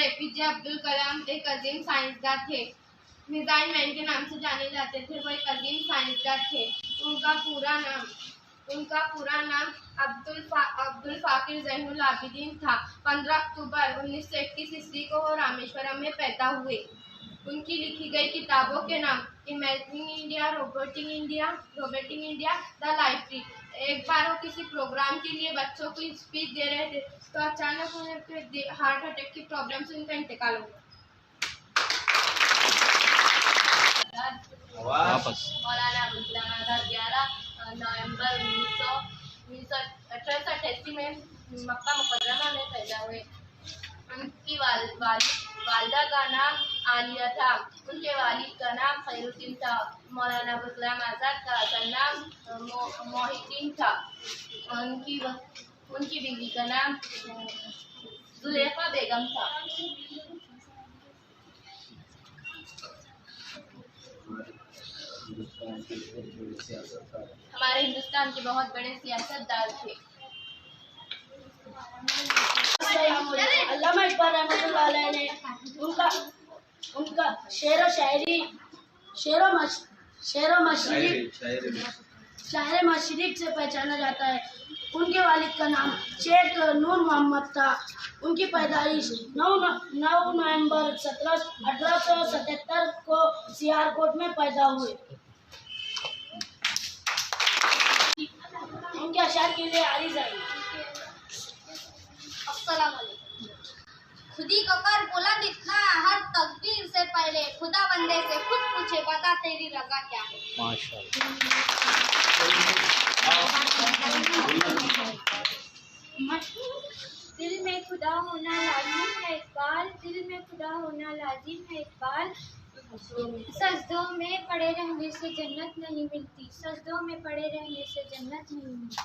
Doctor APJ Abdul Kalam एक अजीम साइंसदान थे। Missile man के नाम से जाने जाते थे। वो एक अजीम साइंसदान थे। उनका पूरा नाम अब्दुल फाकिर ज़ैनुल आबिदीन था। 15 अक्टूबर 1921 ईस्वी को वो रामेश्वरम में पैदा हुए। उनकी लिखी गई किताबों के नाम imagining India, robotic India, the life tree. एक बार वो किसी प्रोग्राम के लिए बच्चों को स्पीच दे रहे थे तो अचानक उन्हें हार्ट अटैक की प्रॉब्लम से उनका इंतकाल हो गया। मौलाना अबुल कलाम आज़ाद 11 नवंबर 1888 में मक्का मुकर्रमा में पैदा हुए। उनकी वालिदा का नाम आलिया था। उनके वालिद का नाम खैरुद्दीन था। मौलाना अबुल कलाम आज़ाद का असल नाम मोहिद्दीन था। उनकी बीवी का नाम जुलेखा बेगम था। हमारे हिंदुस्तान के बहुत बड़े सियासतदान थे। अल्लामा इकबाल रहमतुल्लाह अलैह ने उनका शायर मशरिक से पहचाना जाता है। उनके वालिद का नाम शेख नूर मोहम्मद था। उनकी पैदाइश 9 नवंबर 1877 को सियालकोट में पैदा हुए। उनके अशार के लिए आरिज़ आई। अस्सलाम वालेकुम। खुदी को कर बुलंद इतना हर तकदीर से पहले खुदा बंदे से खुद पूछे बता तेरी रज़ा क्या है। दिल में खुदा होना लाजिम है इकबाल, दिल में खुदा होना लाजिम है इकबाल। सजदों में पड़े रहने से जन्नत नहीं मिलती, सजदों में पड़े रहने से जन्नत नहीं मिलती।